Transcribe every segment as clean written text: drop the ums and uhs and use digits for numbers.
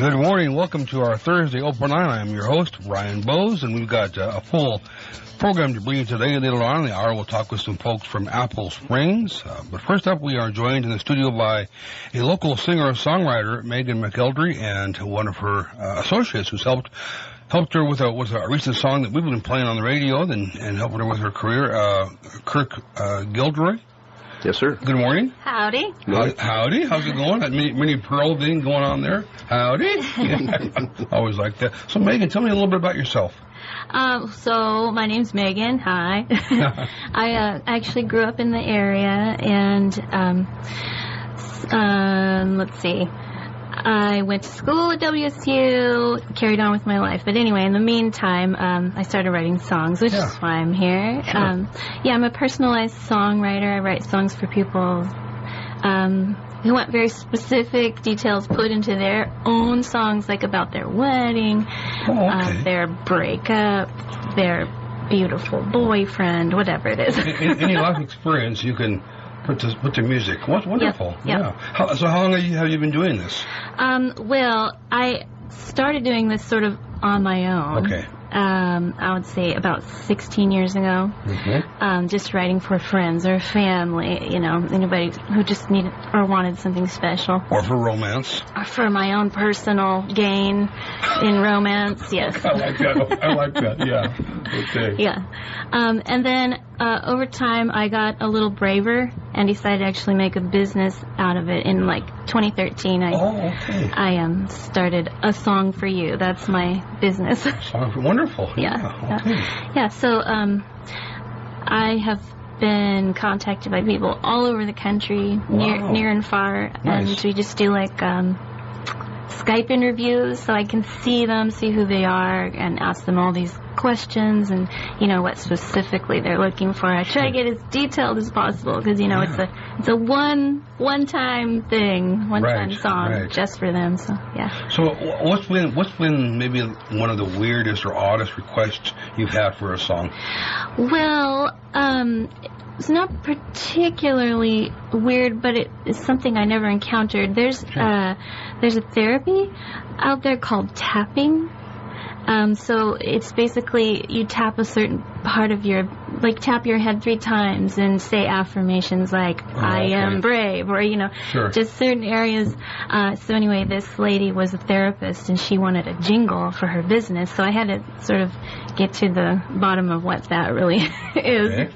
Good morning. Welcome to our Thursday Open Line. I'm your host, Ryan Bowes, and we've got a full program to bring you today. Later on in the hour, we'll talk with some folks from Apple Springs. But first up, we are joined in the studio by a local singer-songwriter, Meaghan McElderry, and one of her associates who's helped her with a recent song that we've been playing on the radio and helping her with her career, Kirk Gilderoy. Yes, sir. Good morning. Howdy. Howdy. How's it going? That mini Pearl thing going on there? Howdy. Always like that. So, Meaghan, tell me a little bit about yourself. So my name's Meaghan. Hi. I actually grew up in the area, and let's see. I went to school at WSU, carried on with my life. But anyway, in the meantime, I started writing songs, which is why I'm here. Sure. I'm a personalized songwriter. I write songs for people who want very specific details put into their own songs, like about their wedding, their breakup, their beautiful boyfriend, whatever it is. Any life experience you can put to music. Wonderful. Yeah. So how long have you been doing this? Well, I started doing this sort of on my own. Okay. I would say about 16 years ago. Mm-hmm. Just writing for friends or family, anybody who just needed or wanted something special. Or for romance. Or for my own personal gain in romance, yes. I like that, yeah. Okay. Yeah. And then over time, I got a little braver and decided to actually make a business out of it. In 2013, I started A Song for You. That's my business. Wonderful. Yeah. Okay. Yeah. So I have been contacted by people all over the country, near and far, Nice. and we just do Skype interviews, so I can see them, see who they are, and ask them all these questions and what specifically they're looking for. I try to get as detailed as possible because it's a one-time thing, one-time song just for them. So yeah. So what's been maybe one of the weirdest or oddest requests you've had for a song? Well, it's not particularly weird, but it is something I never encountered. There's a therapy out there called tapping. So it's basically you tap a certain part of tap your head 3 times and say affirmations like, I am brave, or, just certain areas. So anyway, this lady was a therapist and she wanted a jingle for her business. So I had to sort of get to the bottom of what that really is. Okay.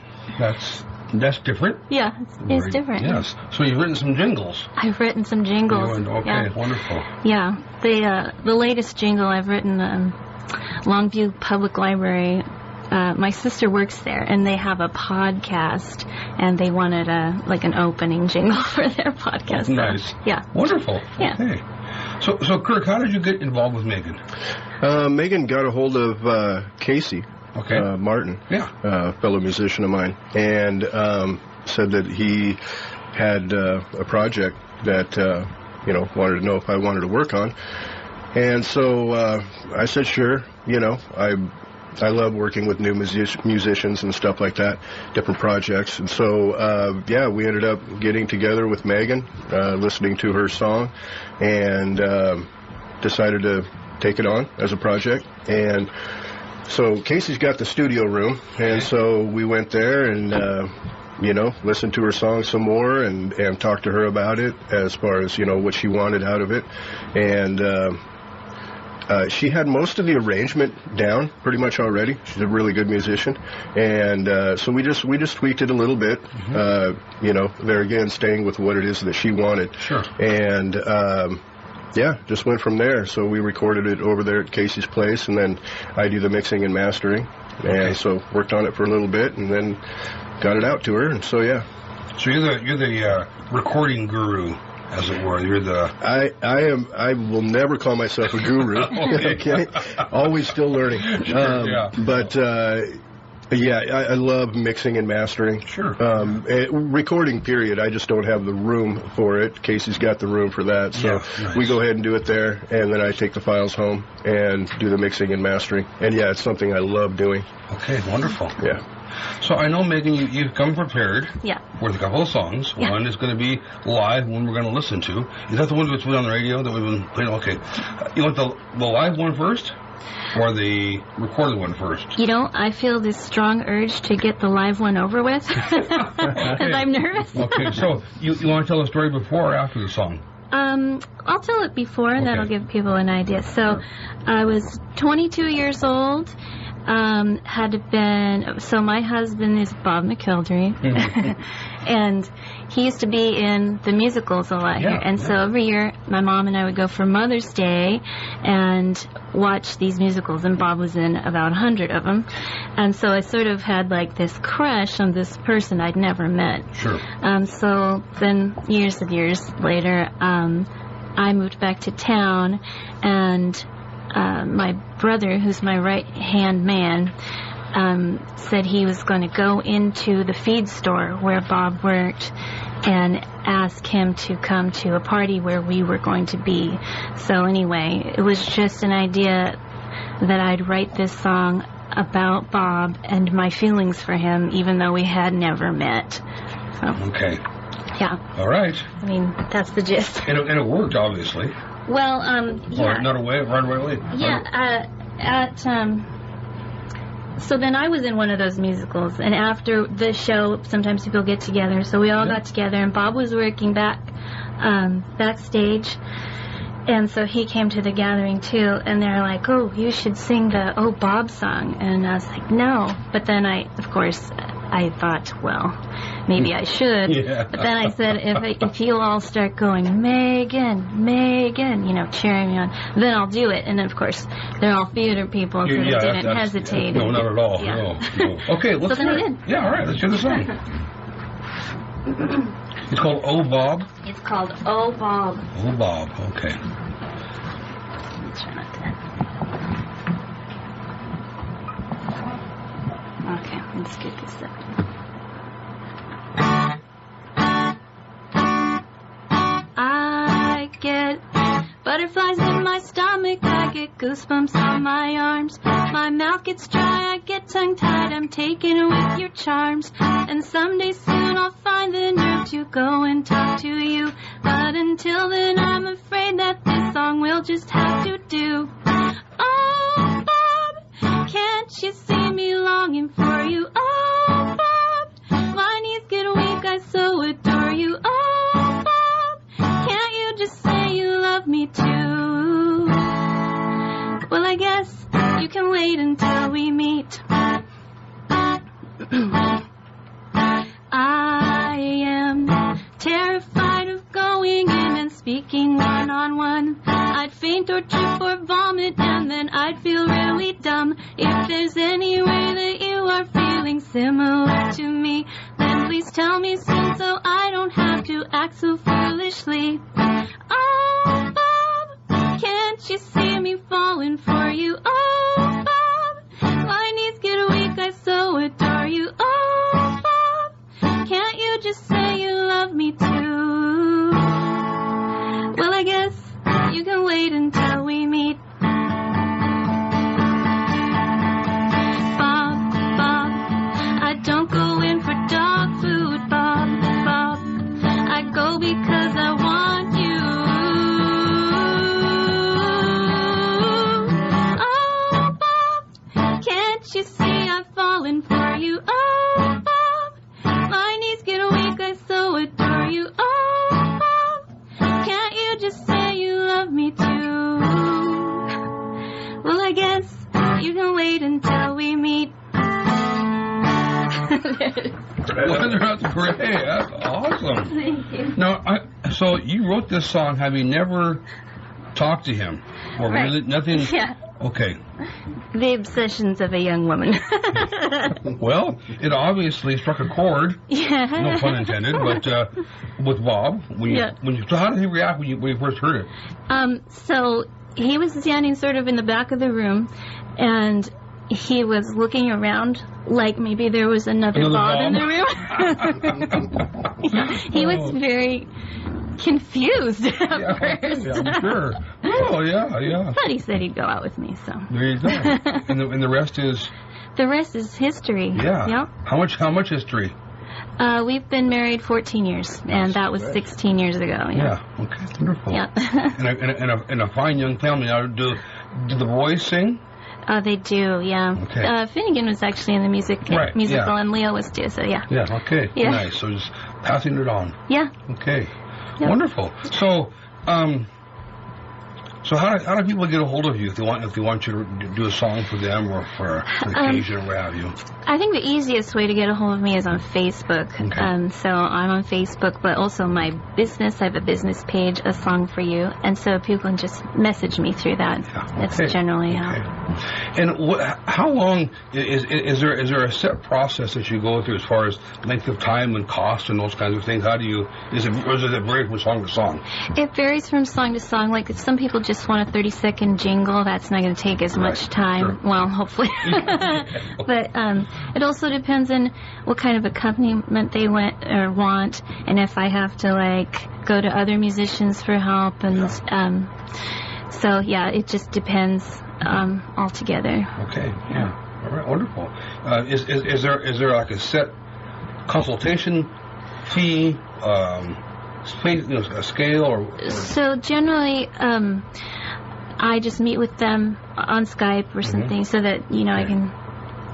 That's different. Yeah, it's different. Yes. So you've written some jingles. I've written some jingles. Okay, wonderful. Yeah. The latest jingle I've written, Longview Public Library. My sister works there, and they have a podcast, and they wanted an opening jingle for their podcast. Nice. So, yeah. Wonderful. Yeah. Okay. So Kirk, how did you get involved with Meaghan? Meaghan got a hold of Casey. Martin, fellow musician of mine, and said that he had a project that wanted to know if I wanted to work on, and so I said sure. I love working with new musicians and stuff like that, different projects, and so we ended up getting together with Meaghan, listening to her song, and decided to take it on as a project. And so Casey's got the studio room, and so we went there and, listened to her song some more and talked to her about it as far as, what she wanted out of it. And she had most of the arrangement down pretty much already. She's a really good musician. And so we just tweaked it a little bit, there again, staying with what it is that she wanted. Sure. And just went from there. So we recorded it over there at Casey's place, and then I do the mixing and mastering. And so worked on it for a little bit, and then got it out to her. And so So you're the recording guru, as it were. You're the. I will never call myself a guru. Okay. Always still learning. Sure, But Yeah, I love mixing and mastering. Sure. Recording, period. I just don't have the room for it. Casey's got the room for that. So nice. We go ahead and do it there, and then I take the files home and do the mixing and mastering. And, yeah, it's something I love doing. Okay, wonderful. Yeah. So I know, Meaghan, you've come prepared with a couple of songs. Yeah. One is going to be live, one we're going to listen to. Is that the one that's been on the radio that we've been playing? Okay. You want the live one first or the recorded one first? You know, I feel this strong urge to get the live one over with because I'm nervous. Okay, so you want to tell the story before or after the song? I'll tell it before, and that'll give people an idea. So I was 22 years old. So my husband is Bob McElderry, and he used to be in the musicals a lot here. And so every year, my mom and I would go for Mother's Day and watch these musicals, and Bob was in about 100 of them. And so I sort of had like this crush on this person I'd never met. Sure. So then years and years later, I moved back to town, and my brother, who's my right-hand man, said he was going to go into the feed store where Bob worked and ask him to come to a party where we were going to be. So anyway, it was just an idea that I'd write this song about Bob and my feelings for him, even though we had never met. So, okay. Yeah. All right. I mean, that's the gist. And it worked, obviously. Well, Or not away, right away. Yeah, so then I was in one of those musicals, and after the show, sometimes people get together, so we all got together, and Bob was working backstage, and so he came to the gathering too, and they're like, oh, you should sing the Oh Bob song, and I was like, no, but then I thought, well, maybe I should. But then I said, if you all start going, Meaghan, Meaghan, cheering me on, then I'll do it. And of course, they're all theater people, so they didn't hesitate. No, not at all. No. Okay, let's so then I did. Yeah, all right, let's hear the song. It's called Oh Bob? It's called Oh Bob. Oh Bob, okay. Let's try not to. Okay, let's get this up. I get butterflies in my stomach, I get goosebumps on my arms. My mouth gets dry, I get tongue-tied, I'm taken with your charms. And someday soon I'll find the nerve to go and talk to you. But until then I'm afraid that this song will just have to do. Oh, Bob, can't you see me longing for you? Oh, Bob, my knees get weak, I so adore you. Oh, Bob, can't you just say you love me too? Well, I guess you can wait until we meet. I am terrified of going in and speaking one-on-one. I'd faint or trip or vomit, and then I'd feel really dumb. If there's any way that you are feeling similar to me, then please tell me soon so I don't have to act so foolishly. Oh, Bob, can't you see me falling for you? Oh, Bob, my knees get weak, I so adore you. Oh, Bob, can't you just say you love me too? Well, I guess you can wait until we meet. Bob, Bob, I don't go in for dog food, Bob, Bob. I go because I want you. Oh, Bob, can't you see I've fallen for you? Oh, Bob, my knees get weak, I so adore you. Oh, Bob, can't you just say you love me too? Well, I guess you can wait until we meet. Well, that's great. That's awesome. Thank you. Now, so you wrote this song having never talked to him? Or really nothing? Yeah. Okay. The obsessions of a young woman. Well, it obviously struck a chord. Yeah. No pun intended, but with Bob. So how did he react when you first heard it? So he was standing sort of in the back of the room, and he was looking around like maybe there was another Bob in the room. He was very confused at first. Yeah, I'm sure. Oh, yeah. But he said he'd go out with me, so. There you go. And the rest is? The rest is history. Yeah. Yep. How much history? We've been married 14 years, and that was 16 years ago. Yeah. Okay. Wonderful. Yeah. and a fine young family. Now, do the boys sing? They do, yeah. Okay. Finnegan was actually in the musical, and Leo was too, so yeah. Yeah, okay. Yeah. Nice. So just passing it on. Yeah. Okay. Yep. Wonderful. So, so how do people get a hold of you if they want you to do a song for them or for an occasion or what have you? I think the easiest way to get a hold of me is on Facebook. Okay. So I'm on Facebook, but also my business. I have a business page, A Song for You, and so people can just message me through that. Yeah, okay. That's generally how. And how long is there a set process that you go through as far as length of time and cost and those kinds of things? Or does it vary from song to song? It varies from song to song. Like if some people just want a 30-second jingle, that's not going to take as much time. Sure. Well, hopefully. But it also depends on what kind of accompaniment they want, and if I have to go to other musicians for help, and so yeah, it just depends altogether. Okay, yeah, all right, wonderful. Is there like a set consultation fee? A scale or? So generally, I just meet with them on Skype or something, so that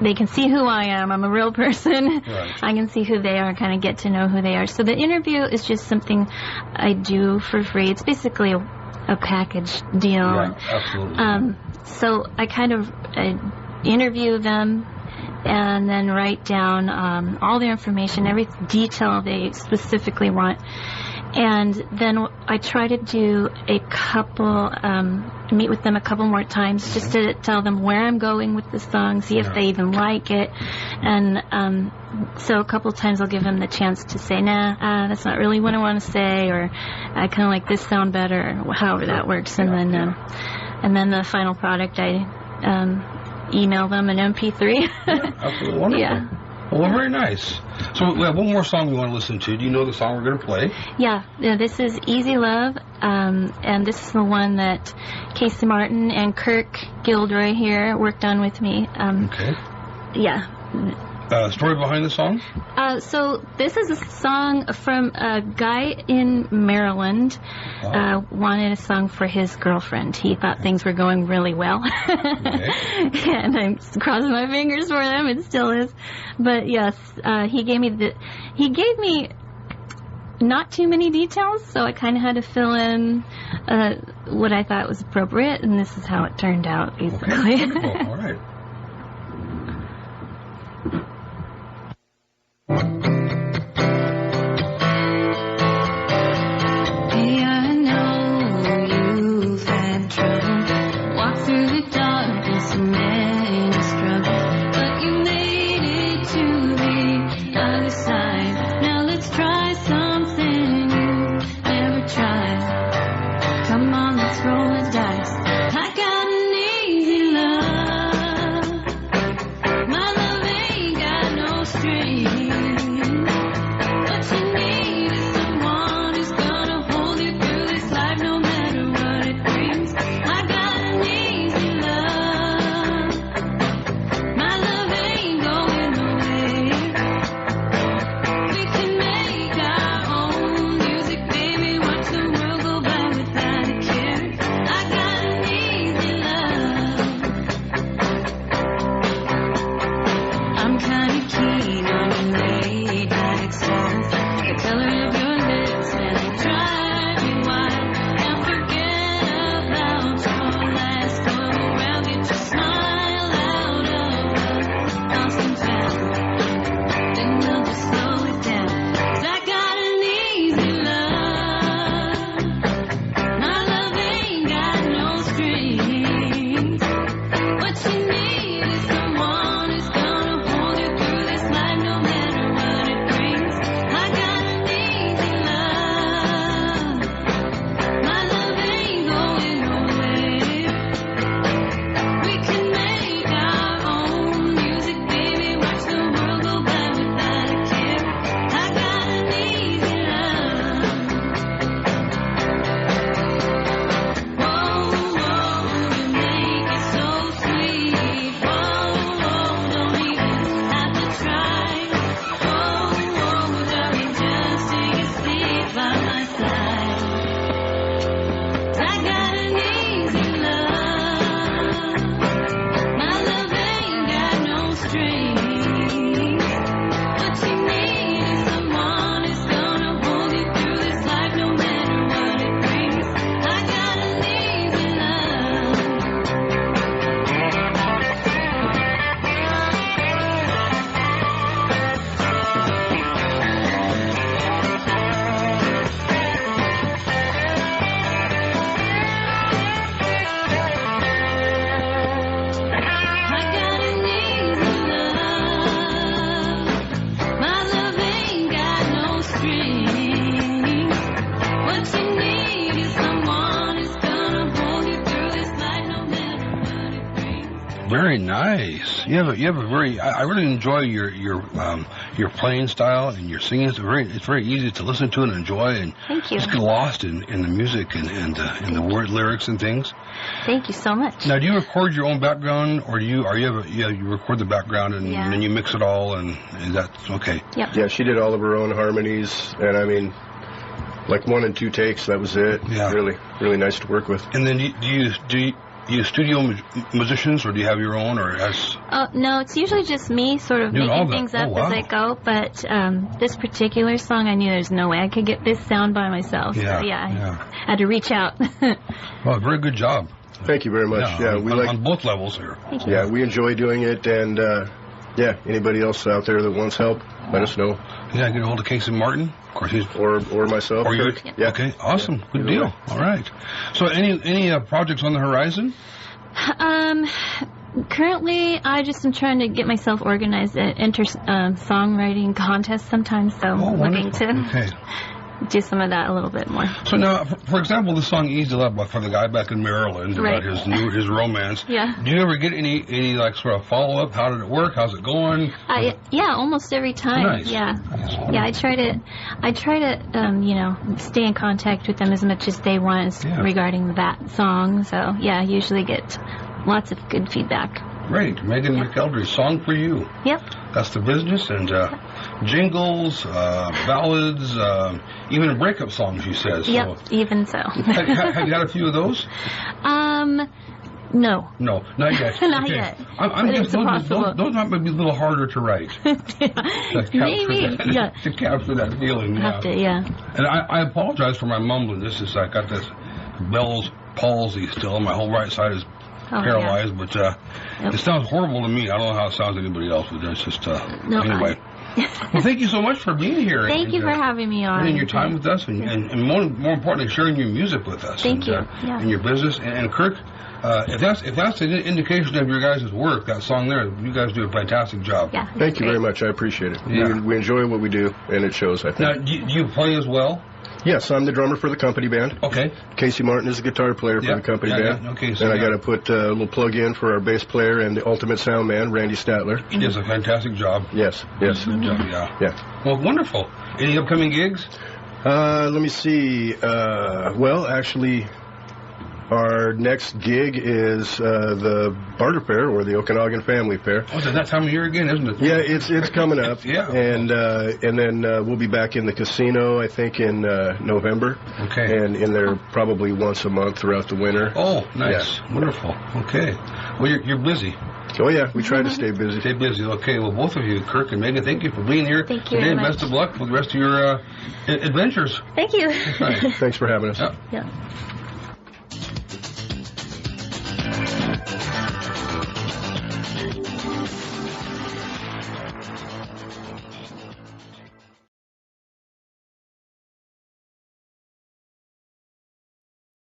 they can see who I am. I'm a real person. Right. I can see who they are, kind of get to know who they are. So the interview is just something I do for free. It's basically a package deal. Yeah, absolutely. So I kind of interview them, and then write down all their information, every detail they specifically want. And then I try to do meet with them a couple more times just to tell them where I'm going with the song, see if they even like it. And so a couple times I'll give them the chance to say, nah, that's not really what I want to say, or I kind of like this sound better, or however that works. And then the final product, I email them an MP3. Absolutely wonderful. Yeah. Well, very nice. So we have one more song we want to listen to. Do you know the song we're going to play? Yeah, this is Easy Love, and this is the one that Casey Martin and Kirk Gilroy here worked on with me. Okay. Yeah. Story behind the song? So this is a song from a guy in Maryland. Wanted a song for his girlfriend. He thought things were going really well. Okay. And I'm crossing my fingers for them. It still is. But yes, he gave me not too many details, so I kind of had to fill in what I thought was appropriate, and this is how it turned out, basically. Okay. Wonderful. All right. Very nice. You have a very. I really enjoy your playing style and your singing. It's very easy to listen to and enjoy, and thank you. Just get lost in the music and the word lyrics and things. Thank you so much. Now, do you record your own background, or you record the background and then you mix it all, and that's okay? Yep. Yeah, she did all of her own harmonies, and I mean, like 1 and 2 takes, that was it. Yeah. Really nice to work with. And then do you studio musicians, or do you have your own, or as? No, it's usually just me sort of making things up as I go, but this particular song, I knew there's no way I could get this sound by myself, so I had to reach out. Well, very good job. Thank you very much. Yeah, we on both levels here. Thank you. Yeah, we enjoy doing it, and anybody else out there that wants help, let us know. Yeah, get a hold of Casey Martin. Of course, he's or myself. Or you? Yeah. Okay, awesome, good deal. All right. So, any projects on the horizon? Currently, I just am trying to get myself organized at songwriting contests sometimes, so looking to do some of that a little bit more. So now, for example, the song "Easy Love" for the guy back in Maryland about his romance. Yeah. Do you ever get any like sort of follow up? How did it work? How's it going? Almost every time. Nice. Yeah. I try to stay in contact with them as much as they want regarding that song. So I usually get lots of good feedback. Great. Meaghan McElderry, Song for You. Yep. That's the business, and jingles, ballads, even breakup songs, she says. Yep, so. even so. Have you had a few of those? No. No, not yet. Not yet. I'm just those might be a little harder to write. Maybe. To capture that feeling. Have to, And I apologize for my mumbling. I got this Bell's palsy still. My whole right side is paralyzed, but it sounds horrible to me. I don't know how it sounds to anybody else, but it's just anyway. Well, thank you so much for being here. Thank you for having me on. Spending your time with us, and more importantly, sharing your music with us. Thank you. And your business. And Kirk, if that's an indication of your guys' work, that song there, you guys do a fantastic job. Yeah. Thank you very much. I appreciate it. Yeah. We enjoy what we do, and it shows, I think. Now, do you play as well? Yes, I'm the drummer for the company band. Okay. Casey Martin is the guitar player for the company band. Yeah. Okay. So and I got to put a little plug in for our bass player and the ultimate sound man, Randy Statler. He does a fantastic job. Yes. Good job, yeah. Well, wonderful. Any upcoming gigs? Let me see. Actually, our next gig is the Barter Fair, or the Okanagan Family Fair. Oh, it's that time of year again, isn't it? Yeah, it's coming up. And then we'll be back in the casino, I think, in November. Okay. And in there probably once a month throughout the winter. Oh, nice. Yeah. Wonderful. Okay. Well, you're busy. Oh, yeah, we try to stay busy. Stay busy. Okay, well, both of you, Kirk and Meaghan, thank you for being here today. And best of luck for the rest of your adventures. Thank you. That's right. Thanks for having us. Yeah.